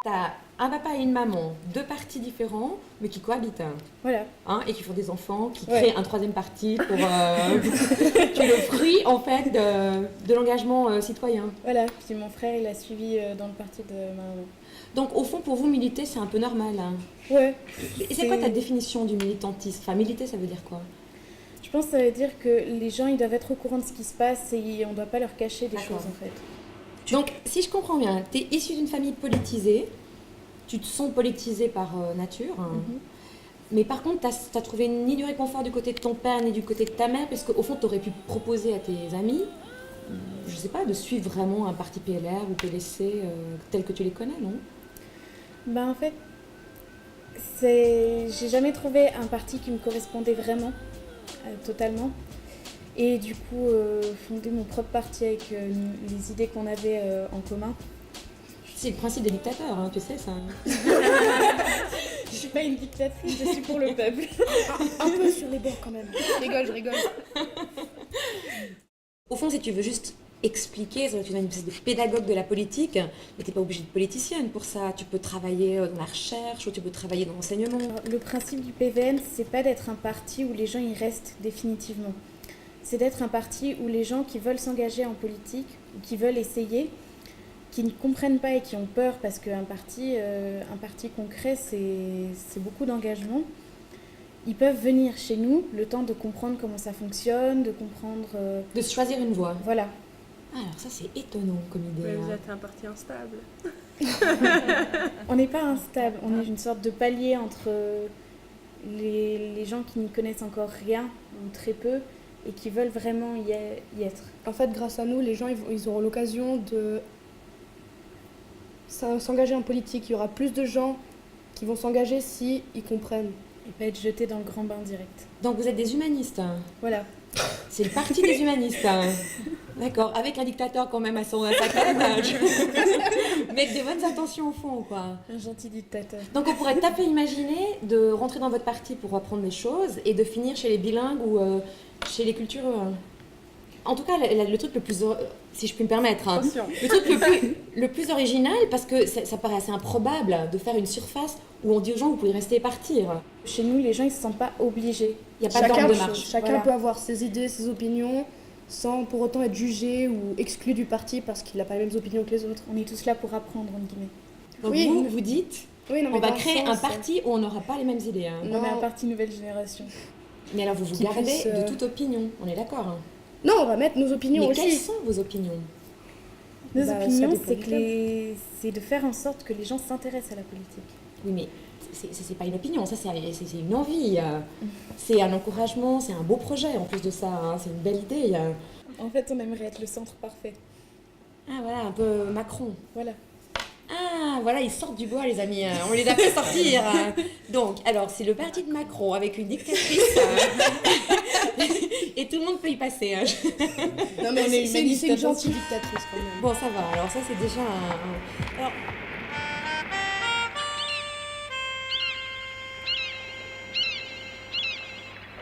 T'as un papa et une maman, deux partis différents, mais qui cohabitent. Voilà. Et qui font des enfants, qui Ouais. créent un troisième parti pour... qui est le fruit, en fait, de l'engagement citoyen. Voilà. Puis mon frère, il a suivi dans le parti de ma maman. Donc, au fond, pour vous, militer, c'est un peu normal. Ouais. Et c'est quoi ta définition du militantisme? Enfin, militer, ça veut dire quoi? Je pense que ça veut dire que les gens, ils doivent être au courant de ce qui se passe et on ne doit pas leur cacher des D'accord. choses, en fait. Donc, si je comprends bien, tu es issu d'une famille politisée, tu te sens politisé par nature, mais par contre, tu n'as trouvé ni du réconfort du côté de ton père, ni du côté de ta mère, parce qu'au fond, tu aurais pu proposer à tes amis, je sais pas, de suivre vraiment un parti PLR ou PLC tel que tu les connais, non? En fait, j'ai jamais trouvé un parti qui me correspondait vraiment, totalement. Et du coup, fonder mon propre parti avec les idées qu'on avait en commun. C'est le principe des dictateurs, tu sais ça. Je suis pas une dictatrice, je suis pour le peuple. Un peu sur les bords quand même. Je rigole. Au fond, si tu veux juste expliquer, tu es une espèce de pédagogue de la politique, mais tu n'es pas obligée de politicienne pour ça. Tu peux travailler dans la recherche ou tu peux travailler dans l'enseignement. Le principe du PVN, c'est pas d'être un parti où les gens y restent définitivement. C'est d'être un parti où les gens qui veulent s'engager en politique, ou qui veulent essayer, qui ne comprennent pas et qui ont peur, parce qu'un parti concret, c'est beaucoup d'engagement, ils peuvent venir chez nous le temps de comprendre comment ça fonctionne, de comprendre... De se choisir une voie. Voilà. Alors ça, c'est étonnant comme idée. Mais vous êtes un parti instable. On n'est pas instable, on est une sorte de palier entre les gens qui n'y connaissent encore rien, ou très peu, et qui veulent vraiment y être. En fait, grâce à nous, les gens ils auront l'occasion de s'engager en politique. Il y aura plus de gens qui vont s'engager si ils comprennent. Et pas être jetés dans le grand bain direct. Donc vous êtes des humanistes. Voilà. C'est le parti des humanistes. D'accord, avec un dictateur quand même à sa tête. Mais avec des bonnes intentions au fond, quoi. Un gentil dictateur. Donc on pourrait tout à fait imaginer de rentrer dans votre parti pour apprendre des choses et de finir chez les bilingues ou chez les cultureux. En tout cas, le truc le plus, si je puis me permettre, le truc le plus original, parce que ça paraît assez improbable de faire une surface où on dit aux gens vous pouvez rester et partir. Chez nous, les gens ils se sentent pas obligés. Il n'y a pas d'ordre de marche. Chacun peut avoir ses idées, ses opinions, sans pour autant être jugé ou exclu du parti parce qu'il n'a pas les mêmes opinions que les autres. On est tous là pour apprendre, entre guillemets. Donc Oui. vous dites, Oui, non, mais on va dans le créer sens, un parti où on n'aura pas les mêmes idées. On est un parti nouvelle génération. Mais alors vous vous Qui gardez puisse, de toute opinion, on est d'accord. Non, on va mettre nos opinions Mais aussi. quelles sont vos opinions? Nos Ça opinions, dépend c'est du c'est de faire en sorte que les gens s'intéressent à la politique. Oui, mais c'est pas une opinion, ça c'est une envie. C'est un encouragement, c'est un beau projet en plus de ça, c'est une belle idée. En fait, on aimerait être le centre parfait. Ah voilà, un peu Macron. Voilà. Ah voilà, ils sortent du bois les amis, on les a fait sortir. Donc, alors c'est le parti de Macron avec une dictatrice. Et tout le monde peut y passer. Non, mais On est c'est humaniste, une attention. gentille dictatrice quand même. Bon, ça va, alors ça c'est déjà un... Alors,